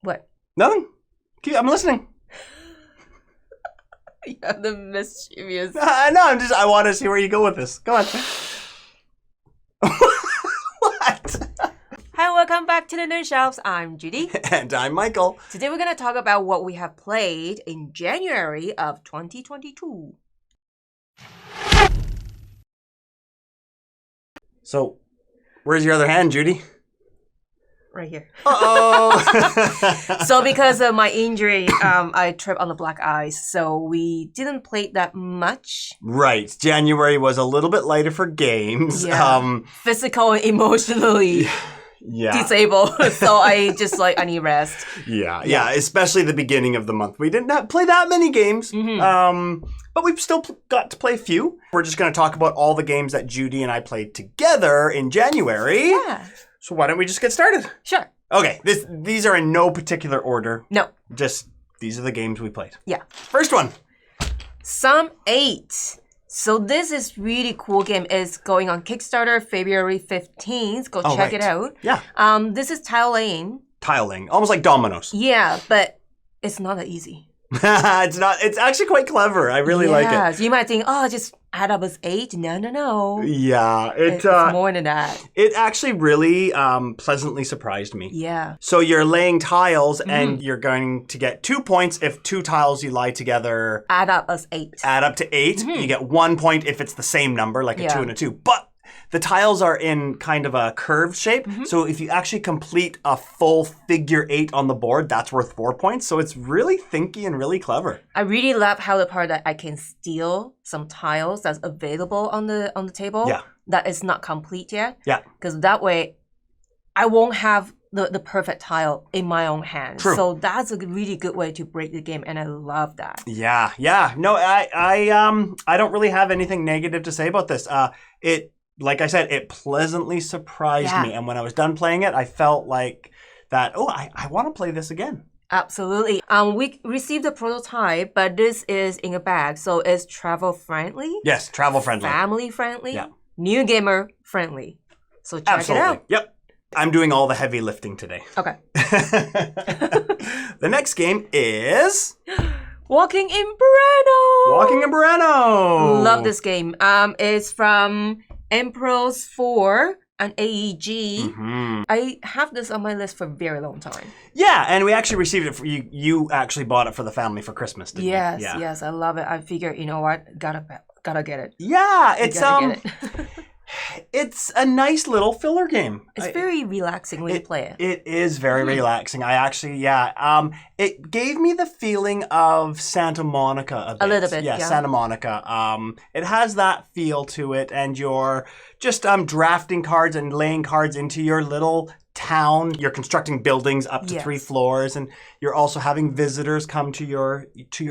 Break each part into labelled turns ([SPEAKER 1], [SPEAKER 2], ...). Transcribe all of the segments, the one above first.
[SPEAKER 1] What?
[SPEAKER 2] Nothing. I'm listening.
[SPEAKER 1] You're the mischievous.
[SPEAKER 2] No, I want to see where you go with this. Go on. What?
[SPEAKER 1] Hi, welcome back to the Nerd Shelves. I'm Judy.
[SPEAKER 2] And I'm Michael.
[SPEAKER 1] Today we're going to talk about what we have played in January of 2022.
[SPEAKER 2] So, where's your other hand, Judy?
[SPEAKER 1] Right here.
[SPEAKER 2] Uh-oh.
[SPEAKER 1] So because of my injury, I tripped on the black ice. So we didn't play that much.
[SPEAKER 2] Right. January was a little bit lighter for games.
[SPEAKER 1] Yeah. Physical and emotionally disabled. So I just I need rest.
[SPEAKER 2] Yeah. Especially the beginning of the month. We didn't play that many games. Mm-hmm. But we've still got to play a few. We're just going to talk about all the games that Judy and I played together in January.
[SPEAKER 1] Yeah.
[SPEAKER 2] So why don't we just get started?
[SPEAKER 1] Sure.
[SPEAKER 2] Okay, these are in no particular order.
[SPEAKER 1] No.
[SPEAKER 2] Just, these are the games we played.
[SPEAKER 1] Yeah.
[SPEAKER 2] First one.
[SPEAKER 1] Sum 8. So this is really cool game. It's going on Kickstarter February 15th. Go check it out.
[SPEAKER 2] Yeah.
[SPEAKER 1] This is tile laying.
[SPEAKER 2] Tiling. Almost like dominoes.
[SPEAKER 1] Yeah, but it's not that easy.
[SPEAKER 2] It's not. It's actually quite clever. I really like it.
[SPEAKER 1] Yeah, so you might think, just add up as 8. No.
[SPEAKER 2] Yeah.
[SPEAKER 1] It's more than that.
[SPEAKER 2] It actually really pleasantly surprised me.
[SPEAKER 1] Yeah.
[SPEAKER 2] So you're laying tiles and you're going to get 2 points if 2 tiles you lie together.
[SPEAKER 1] Add up as 8.
[SPEAKER 2] Add up to 8. You get 1 point if it's the same number, like a 2 and a 2. But the tiles are in kind of a curved shape. So if you actually complete a full figure 8 on the board, that's worth 4 points. So it's really thinky and really clever.
[SPEAKER 1] I really love how the part that I can steal some tiles that's available on the table that is not complete yet.
[SPEAKER 2] Yeah.
[SPEAKER 1] Because that way I won't have the perfect tile in my own hands.
[SPEAKER 2] True.
[SPEAKER 1] So that's a really good way to break the game, and I love that.
[SPEAKER 2] Yeah. No, I don't really have anything negative to say about this. Like I said, it pleasantly surprised me. And when I was done playing it, I felt like that, I want to play this again.
[SPEAKER 1] Absolutely. We received a prototype, but this is in a bag. So it's travel friendly.
[SPEAKER 2] Yes, travel friendly.
[SPEAKER 1] Family friendly.
[SPEAKER 2] Yeah.
[SPEAKER 1] New gamer friendly. So check it out.
[SPEAKER 2] Yep. I'm doing all the heavy lifting today.
[SPEAKER 1] Okay.
[SPEAKER 2] The next game is...
[SPEAKER 1] Walking in Burano.
[SPEAKER 2] Walking in Burano.
[SPEAKER 1] Love this game. It's from Emperor's 4 and AEG. I have this on my list for a very long time. Yeah,
[SPEAKER 2] and we actually received it for you. You actually bought it for the family for Christmas, didn't you?
[SPEAKER 1] Yes, I love it. I figured, you know what, gotta get it.
[SPEAKER 2] Yeah, it's a nice little filler game.
[SPEAKER 1] It's very relaxing when you play it.
[SPEAKER 2] It is very relaxing. I actually, it gave me the feeling of Santa Monica a
[SPEAKER 1] little bit, yeah.
[SPEAKER 2] Santa Monica. It has that feel to it, and you're just drafting cards and laying cards into your little town. You're constructing buildings up to 3 floors, and you're also having visitors come to your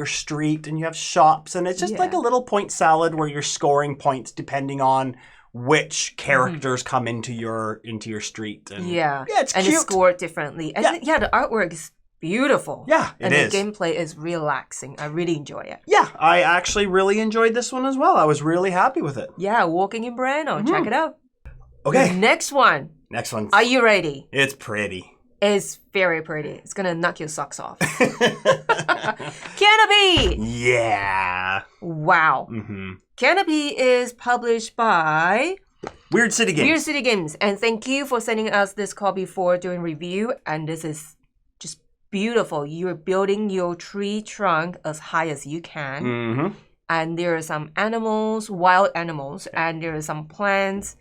[SPEAKER 2] street, and you have shops, and it's just like a little point salad where you're scoring points depending on which characters come into your street. And it's cute.
[SPEAKER 1] And it's scored differently. And the artwork is beautiful.
[SPEAKER 2] Yeah, it is.
[SPEAKER 1] And the gameplay is relaxing. I really enjoy it.
[SPEAKER 2] Yeah, I actually really enjoyed this one as well. I was really happy with it.
[SPEAKER 1] Yeah, Walking in Burano. Check it out.
[SPEAKER 2] Okay.
[SPEAKER 1] The next one. Are you ready?
[SPEAKER 2] It's pretty.
[SPEAKER 1] It's very pretty. It's going to knock your socks off. Canopy!
[SPEAKER 2] Yeah.
[SPEAKER 1] Wow. Canopy is published by...
[SPEAKER 2] Weird City
[SPEAKER 1] Games. And thank you for sending us this copy for doing review. And this is just beautiful. You're building your tree trunk as high as you can. And there are some animals, wild animals, and there are some plants.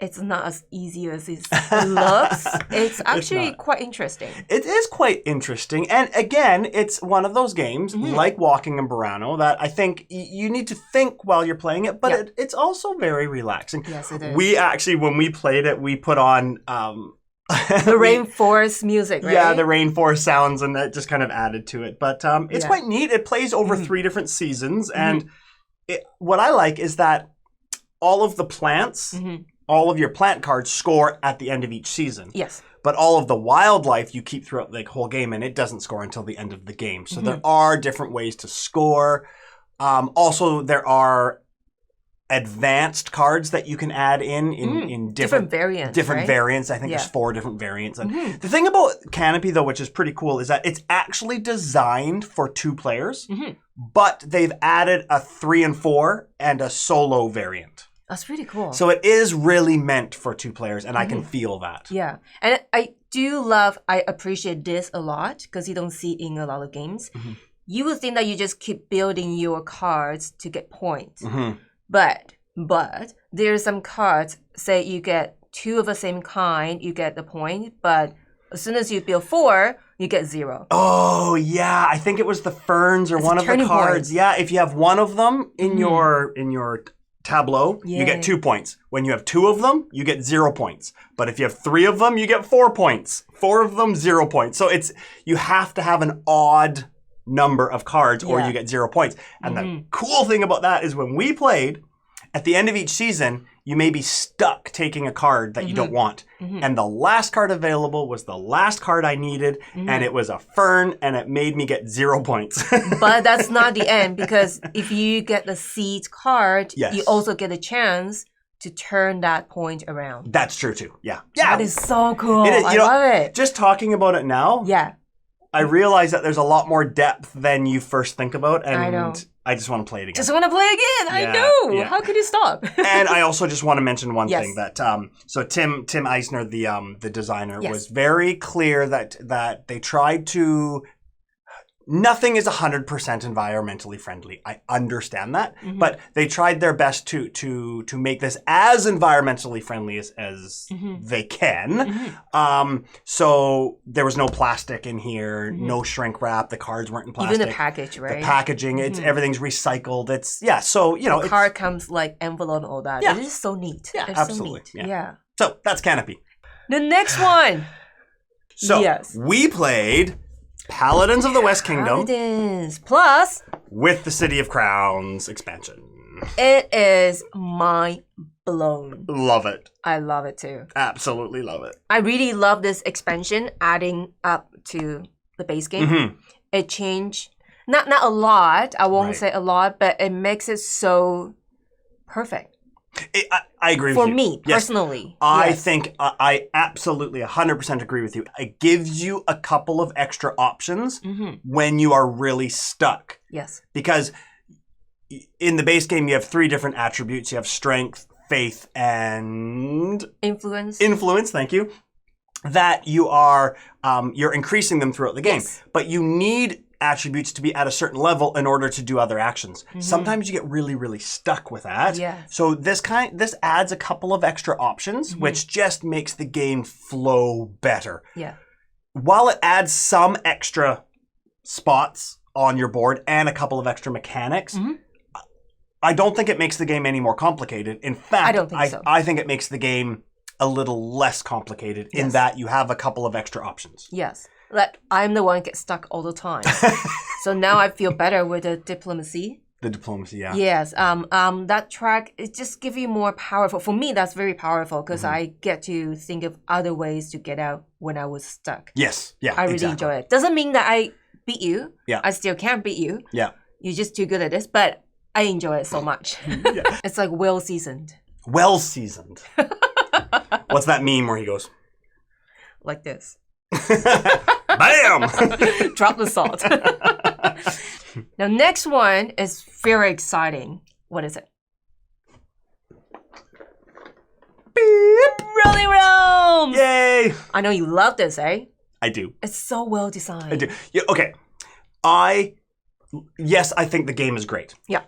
[SPEAKER 1] It's not as easy as it looks. It's actually quite interesting.
[SPEAKER 2] It is quite interesting. And again, it's one of those games, like Walking in Burano, that I think you need to think while you're playing it, but it's also very relaxing.
[SPEAKER 1] Yes, it is.
[SPEAKER 2] We actually, when we played it, we put on...
[SPEAKER 1] the rainforest music, right?
[SPEAKER 2] Yeah, the rainforest sounds, and that just kind of added to it. But it's quite neat. It plays over 3 different seasons. And what I like is that all of the plants... all of your plant cards score at the end of each season.
[SPEAKER 1] Yes.
[SPEAKER 2] But all of the wildlife you keep throughout the whole game, and it doesn't score until the end of the game. So there are different ways to score. Also, there are advanced cards that you can add in different
[SPEAKER 1] variants.
[SPEAKER 2] Different variants. I think there's 4 different variants. And the thing about Canopy, though, which is pretty cool, is that it's actually designed for 2 players, but they've added a 3 and 4 and a solo variant.
[SPEAKER 1] That's pretty cool.
[SPEAKER 2] So it is really meant for 2 players, and I can feel that.
[SPEAKER 1] Yeah. And I appreciate this a lot because you don't see in a lot of games. You would think that you just keep building your cards to get points. But there's some cards, say you get 2 of the same kind, you get the point, but as soon as you build 4, you get 0.
[SPEAKER 2] Oh, yeah. I think it was the ferns or one of the cards. Yeah, if you have 1 of them in your tableau, you get 2 points. When you have 2 of them, you get 0 points. But if you have 3 of them, you get 4 points. 4 of them, 0 points. So you have to have an odd number of cards or you get 0 points. And the cool thing about that is when we played, at the end of each season, you may be stuck taking a card that you don't want. And the last card available was the last card I needed, and it was a fern, and it made me get 0 points.
[SPEAKER 1] But that's not the end, because if you get the seed card, you also get a chance to turn that point around.
[SPEAKER 2] That's true, too. Yeah.
[SPEAKER 1] That is so cool. I love it.
[SPEAKER 2] Just talking about it now, I realize that there's a lot more depth than you first think about, and
[SPEAKER 1] I know.
[SPEAKER 2] I just want to play it again.
[SPEAKER 1] Just want to play again. I know. Yeah. How could you stop?
[SPEAKER 2] And I also just want to mention one thing that so Tim Eisner, the designer, was very clear that they tried to. Nothing is 100% environmentally friendly. I understand that, but they tried their best to make this as environmentally friendly as they can. So there was no plastic in here, no shrink wrap. The cards weren't in plastic.
[SPEAKER 1] Even the package, right?
[SPEAKER 2] The packaging, everything's recycled. So
[SPEAKER 1] the card comes like envelope and all that.
[SPEAKER 2] Yeah.
[SPEAKER 1] It is so neat.
[SPEAKER 2] Yeah,
[SPEAKER 1] it's
[SPEAKER 2] absolutely.
[SPEAKER 1] So neat. Yeah.
[SPEAKER 2] So that's Canopy.
[SPEAKER 1] The next one.
[SPEAKER 2] So we played Paladins of the West Kingdom.
[SPEAKER 1] Paladins. Plus,
[SPEAKER 2] with the City of Crowns expansion.
[SPEAKER 1] It is mind blown.
[SPEAKER 2] Love it.
[SPEAKER 1] I love it too.
[SPEAKER 2] Absolutely love it.
[SPEAKER 1] I really love this expansion adding up to the base game. It changed, not a lot, I won't say a lot, but it makes it so perfect.
[SPEAKER 2] I agree with you.
[SPEAKER 1] For me, personally.
[SPEAKER 2] I think I absolutely 100% agree with you. It gives you a couple of extra options when you are really stuck.
[SPEAKER 1] Yes.
[SPEAKER 2] Because in the base game, you have 3 different attributes. You have strength, faith, and...
[SPEAKER 1] Influence.
[SPEAKER 2] Influence, thank you. That you are, you're increasing them throughout the game. Yes. But you need attributes to be at a certain level in order to do other actions. Sometimes you get really, really stuck with that.
[SPEAKER 1] Yes.
[SPEAKER 2] So this adds a couple of extra options, which just makes the game flow better.
[SPEAKER 1] Yeah.
[SPEAKER 2] While it adds some extra spots on your board and a couple of extra mechanics, I don't think it makes the game any more complicated. In fact,
[SPEAKER 1] I don't think so.
[SPEAKER 2] I think it makes the game a little less complicated in that you have a couple of extra options.
[SPEAKER 1] Yes. Like, I'm the one who gets stuck all the time. So now I feel better with the diplomacy.
[SPEAKER 2] The diplomacy, yeah.
[SPEAKER 1] Yes. That track, it just gives you more powerful. For me, that's very powerful because I get to think of other ways to get out when I was stuck.
[SPEAKER 2] Yes. Yeah.
[SPEAKER 1] I really enjoy it. Doesn't mean that I beat you.
[SPEAKER 2] Yeah.
[SPEAKER 1] I still can't beat you.
[SPEAKER 2] Yeah.
[SPEAKER 1] You're just too good at this, but I enjoy it so much. It's like well seasoned. Well seasoned.
[SPEAKER 2] What's that meme where he goes?
[SPEAKER 1] Like this.
[SPEAKER 2] Bam!
[SPEAKER 1] Drop the salt. Now, next one is very exciting. What is it?
[SPEAKER 2] Beep!
[SPEAKER 1] Rolling Realms!
[SPEAKER 2] Yay!
[SPEAKER 1] I know you love this, eh?
[SPEAKER 2] I do.
[SPEAKER 1] It's so well designed.
[SPEAKER 2] I do. Yeah, okay. Yes, I think the game is great.
[SPEAKER 1] Yeah.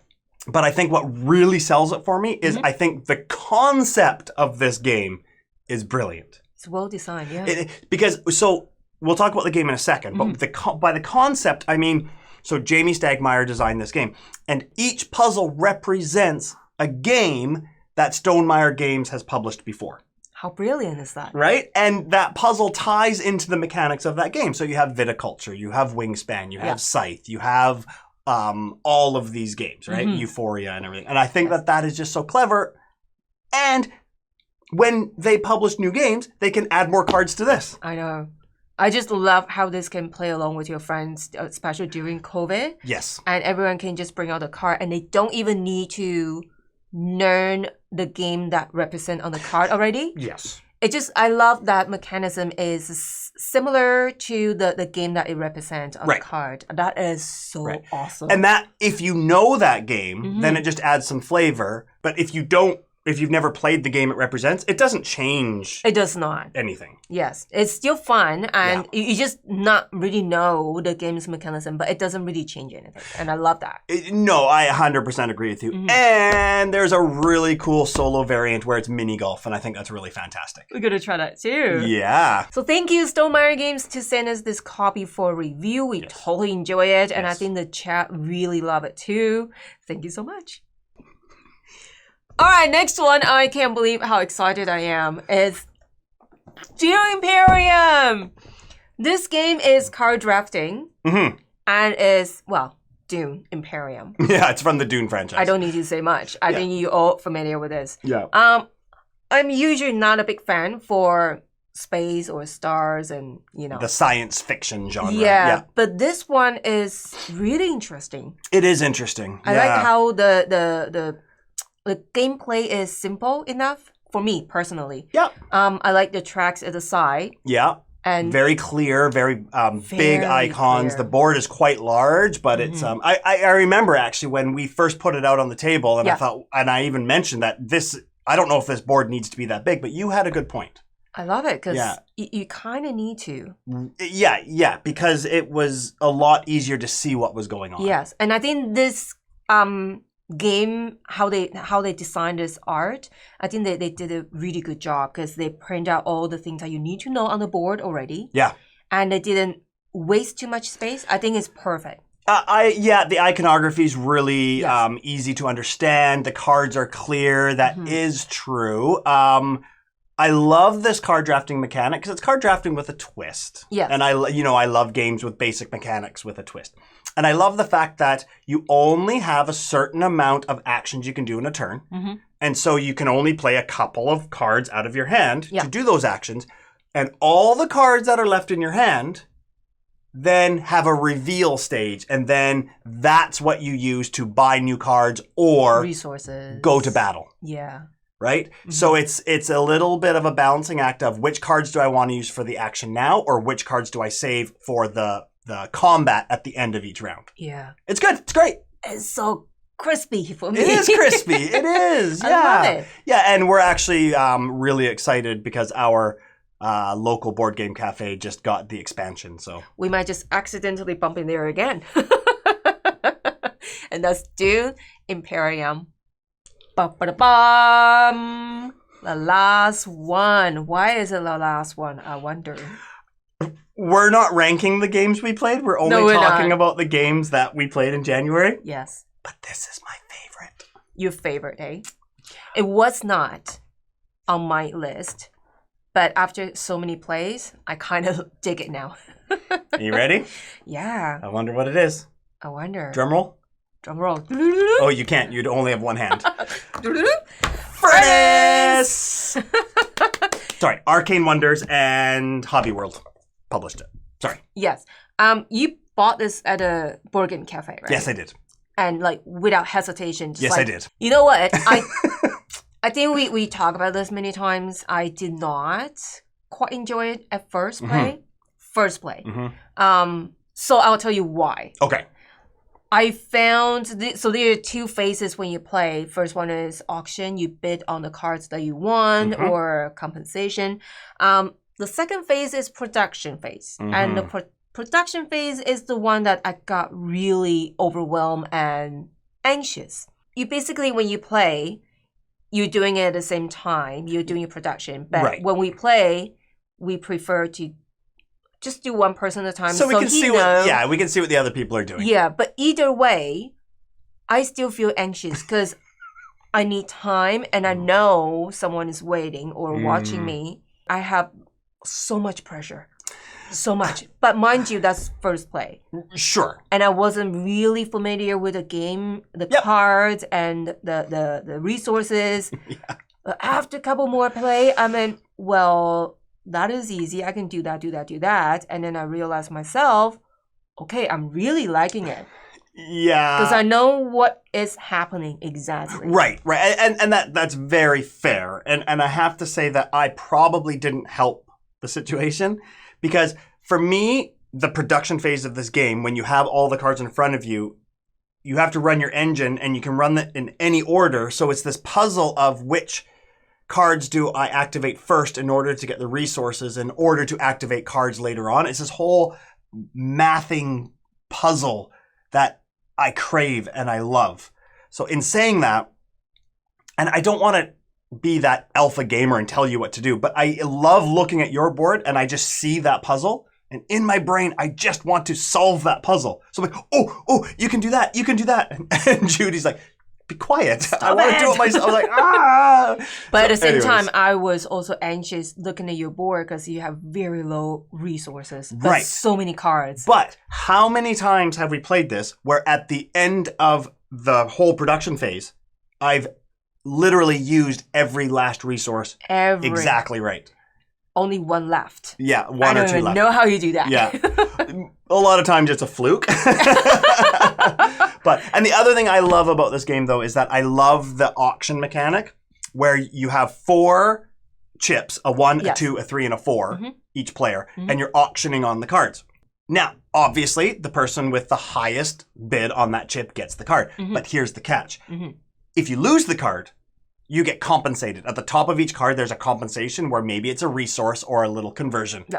[SPEAKER 2] But I think what really sells it for me is I think the concept of this game is brilliant.
[SPEAKER 1] It's well designed, yeah.
[SPEAKER 2] So we'll talk about the game in a second, but by the concept, I mean, so Jamie Stegmaier designed this game, and each puzzle represents a game that Stonemaier Games has published before.
[SPEAKER 1] How brilliant is that?
[SPEAKER 2] Right? And that puzzle ties into the mechanics of that game. So you have Viticulture, you have Wingspan, you have Scythe, you have all of these games, right? Euphoria and everything. And I think that is just so clever. And when they publish new games, they can add more cards to this.
[SPEAKER 1] I know. I just love how this can play along with your friends, especially during COVID.
[SPEAKER 2] Yes.
[SPEAKER 1] And everyone can just bring out a card and they don't even need to learn the game that represent on the card already.
[SPEAKER 2] Yes.
[SPEAKER 1] I love that mechanism is similar to the game that it represents on the card. That is so awesome.
[SPEAKER 2] And that, if you know that game, then it just adds some flavor. But if you've never played the game it represents, it doesn't change.
[SPEAKER 1] It does not.
[SPEAKER 2] Anything.
[SPEAKER 1] Yes. It's still fun, and you just not really know the game's mechanism, but it doesn't really change anything. And I love that.
[SPEAKER 2] No, I 100% agree with you. And there's a really cool solo variant where it's mini golf, and I think that's really fantastic.
[SPEAKER 1] We're going to try that too.
[SPEAKER 2] Yeah.
[SPEAKER 1] So thank you, Stonemaier Games, to send us this copy for review. We totally enjoy it, and I think the chat really love it too. Thank you so much. All right, next one. I can't believe how excited I am. Is Dune Imperium. This game is card drafting and is, well, Dune Imperium.
[SPEAKER 2] Yeah, it's from the Dune franchise.
[SPEAKER 1] I don't need to say much. I think you're all familiar with this.
[SPEAKER 2] Yeah.
[SPEAKER 1] I'm usually not a big fan for space or stars and,
[SPEAKER 2] the science fiction genre.
[SPEAKER 1] Yeah, but this one is really interesting.
[SPEAKER 2] It is interesting.
[SPEAKER 1] I like how the gameplay is simple enough for me personally.
[SPEAKER 2] Yeah.
[SPEAKER 1] I like the tracks at the side.
[SPEAKER 2] Yeah.
[SPEAKER 1] And
[SPEAKER 2] very clear, very big icons. Clear. The board is quite large, but it's I remember actually when we first put it out on the table, and I thought, and I even mentioned that I don't know if this board needs to be that big, but you had a good point.
[SPEAKER 1] I love it because you kind of need to.
[SPEAKER 2] Yeah, because it was a lot easier to see what was going on.
[SPEAKER 1] Yes, and I think this game, how they designed this art, I think they did a really good job because they print out all the things that you need to know on the board already.
[SPEAKER 2] Yeah.
[SPEAKER 1] And they didn't waste too much space. I think it's perfect.
[SPEAKER 2] The iconography is really easy to understand. The cards are clear. That is true. I love this card drafting mechanic because it's card drafting with a twist.
[SPEAKER 1] Yes.
[SPEAKER 2] And I love games with basic mechanics with a twist. And I love the fact that you only have a certain amount of actions you can do in a turn. And so you can only play a couple of cards out of your hand to do those actions. And all the cards that are left in your hand then have a reveal stage. And then that's what you use to buy new cards or
[SPEAKER 1] resources,
[SPEAKER 2] go to battle.
[SPEAKER 1] Yeah.
[SPEAKER 2] Right? So it's a little bit of a balancing act of which cards do I want to use for the action now, or which cards do I save for the combat at the end of each round.
[SPEAKER 1] Yeah.
[SPEAKER 2] It's good. It's great.
[SPEAKER 1] It's so crispy for me.
[SPEAKER 2] It is crispy. It is. Yeah.
[SPEAKER 1] I love it.
[SPEAKER 2] Yeah, and we're actually really excited because our local board game cafe just got the expansion. So
[SPEAKER 1] we might just accidentally bump in there again. And that's Dune Imperium. Ba-ba-da-bum. The last one. Why is it the last one? I wonder.
[SPEAKER 2] We're not ranking the games we played. We're only talking about the games that we played in January.
[SPEAKER 1] Yes.
[SPEAKER 2] But this is my favorite.
[SPEAKER 1] Your favorite, eh? It was not on my list, but after so many plays, I kind of dig it now.
[SPEAKER 2] Are you ready?
[SPEAKER 1] Yeah.
[SPEAKER 2] I wonder what it is.
[SPEAKER 1] I wonder.
[SPEAKER 2] Drum roll?
[SPEAKER 1] Drum roll.
[SPEAKER 2] Oh, you can't. You'd only have one hand.
[SPEAKER 1] Furnace!
[SPEAKER 2] Sorry, Arcane Wonders and Hobby World published it. Sorry.
[SPEAKER 1] Yes. You bought this at a board game cafe, right?
[SPEAKER 2] Yes, I did.
[SPEAKER 1] And without hesitation.
[SPEAKER 2] Yes, I did.
[SPEAKER 1] You know what? I think we talked about this many times. I did not quite enjoy it at first play. So I'll tell you why.
[SPEAKER 2] Okay.
[SPEAKER 1] I found, so there are two phases when you play. First one is auction. You bid on the cards that you want or compensation. The second phase is production phase. And the production phase is the one that I got really overwhelmed and anxious. You basically, when you play, you're doing it at the same time. You're doing your production. But when we play, we prefer to just do one person at a time.
[SPEAKER 2] So we can see we can see what the other people are doing.
[SPEAKER 1] Yeah, but either way, I still feel anxious because I need time and I know someone is waiting or watching me. I have so much pressure. So much. But mind you, that's first play.
[SPEAKER 2] Sure.
[SPEAKER 1] And I wasn't really familiar with the game, the cards and the resources. But after a couple more play, I mean, well, that is easy. I can do that. And then I realized myself, okay, I'm really liking it.
[SPEAKER 2] Yeah.
[SPEAKER 1] Because I know what is happening exactly.
[SPEAKER 2] Right. And that's very fair. And I have to say that I probably didn't help the situation because for me, the production phase of this game, when you have all the cards in front of you, you have to run your engine and you can run it in any order. So it's this puzzle of which cards do I activate first in order to get the resources in order to activate cards later on. It's this whole mathing puzzle that I crave and I love. So in saying that, and I don't want to be that alpha gamer and tell you what to do, but I love looking at your board and I just see that puzzle. And in my brain, I just want to solve that puzzle. So I'm like, oh, you can do that. You can do that. And Judy's like, be quiet. I want to do it myself. I was like, ah.
[SPEAKER 1] But at the same time, I was also anxious looking at your board because you have very low resources. But so many cards.
[SPEAKER 2] But how many times have we played this where at the end of the whole production phase, I've literally used every last resource exactly right?
[SPEAKER 1] Only one left.
[SPEAKER 2] Yeah, one or two left.
[SPEAKER 1] I don't even know how you do that.
[SPEAKER 2] Yeah. A lot of times it's a fluke. And the other thing I love about this game, though, is that I love the auction mechanic where you have 4 chips, a 1, a 2, a 3, and a 4, each player, and you're auctioning on the cards. Now, obviously, the person with the highest bid on that chip gets the card. But here's the catch. If you lose the card, you get compensated. At the top of each card, there's a compensation where maybe it's a resource or a little conversion. Yeah.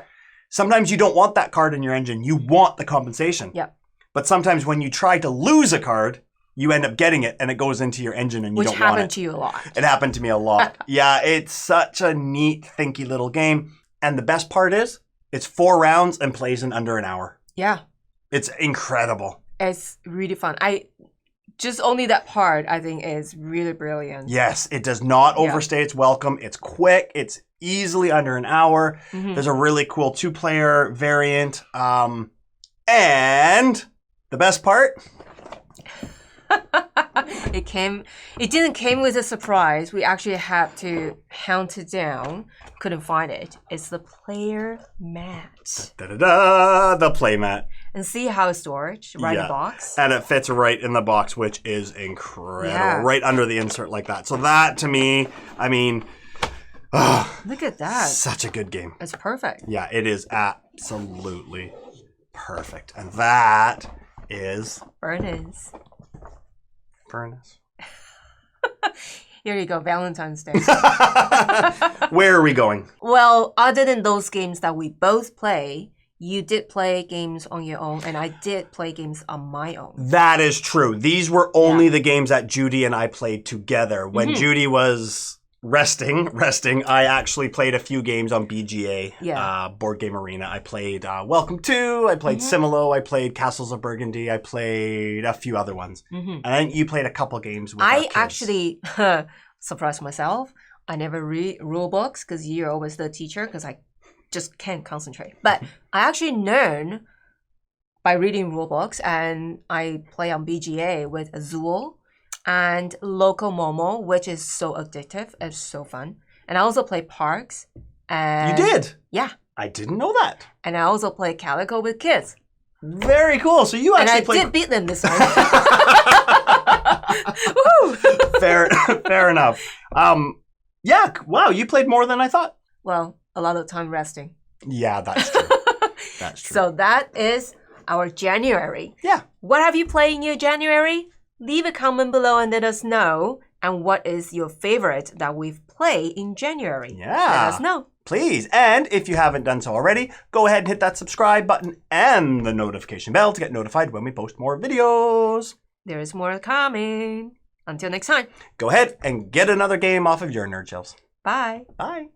[SPEAKER 2] Sometimes you don't want that card in your engine. You want the compensation. Yeah. But sometimes when you try to lose a card, you end up getting it and it goes into your engine and you don't want it.
[SPEAKER 1] Which happened to you a lot.
[SPEAKER 2] It happened to me a lot. Yeah, it's such a neat, thinky little game. And the best part is, it's 4 rounds and plays in under an hour.
[SPEAKER 1] Yeah.
[SPEAKER 2] It's incredible.
[SPEAKER 1] It's really fun. Just only that part, I think, is really brilliant.
[SPEAKER 2] Yes, it does not overstay its welcome. It's quick. It's easily under an hour. There's a really cool 2-player variant. And the best part?
[SPEAKER 1] It didn't come with a surprise. We actually had to hunt it down. Couldn't find it. It's the player mat.
[SPEAKER 2] The play mat.
[SPEAKER 1] And see how it's stored right in the box.
[SPEAKER 2] And it fits right in the box, which is incredible. Yeah. Right under the insert like that. So that, to me, I mean...
[SPEAKER 1] look at that.
[SPEAKER 2] Such a good game.
[SPEAKER 1] It's perfect.
[SPEAKER 2] Yeah, it is absolutely perfect. And that is...
[SPEAKER 1] Furnace. Here you go, Valentine's Day.
[SPEAKER 2] Where are we going?
[SPEAKER 1] Well, other than those games that we both play... You did play games on your own, and I did play games on my own. That
[SPEAKER 2] is true. These were only the games that Judy and I played together. When Judy was resting, I actually played a few games on BGA, Board Game Arena. I played Welcome To, I played Similo, I played Castles of Burgundy, I played a few other ones. And then you played a couple games with our kids.
[SPEAKER 1] Actually surprised myself. I never read rule books because you're always the teacher because I just can't concentrate. But I actually learn by reading rule books, and I play on BGA with Azul and Loco Momo, which is so addictive. It's so fun. And I also play Parks. And
[SPEAKER 2] you did?
[SPEAKER 1] Yeah.
[SPEAKER 2] I didn't know that.
[SPEAKER 1] And I also play Calico with kids.
[SPEAKER 2] Very cool. So you actually played...
[SPEAKER 1] And I did beat them this time.
[SPEAKER 2] Fair enough. Yeah, wow, you played more than I thought.
[SPEAKER 1] Well, a lot of time resting.
[SPEAKER 2] Yeah, that's true. That's true.
[SPEAKER 1] So that is our January. Yeah. What have you played in your January? Leave a comment below and let us know. And what is your favorite that we've played in January?
[SPEAKER 2] Yeah.
[SPEAKER 1] Let us know.
[SPEAKER 2] Please. And if you haven't done so already, go ahead and hit that subscribe button and the notification bell to get notified when we post more videos.
[SPEAKER 1] There is more coming. Until next time.
[SPEAKER 2] Go ahead and get another game off of your nerd shelves.
[SPEAKER 1] Bye.
[SPEAKER 2] Bye.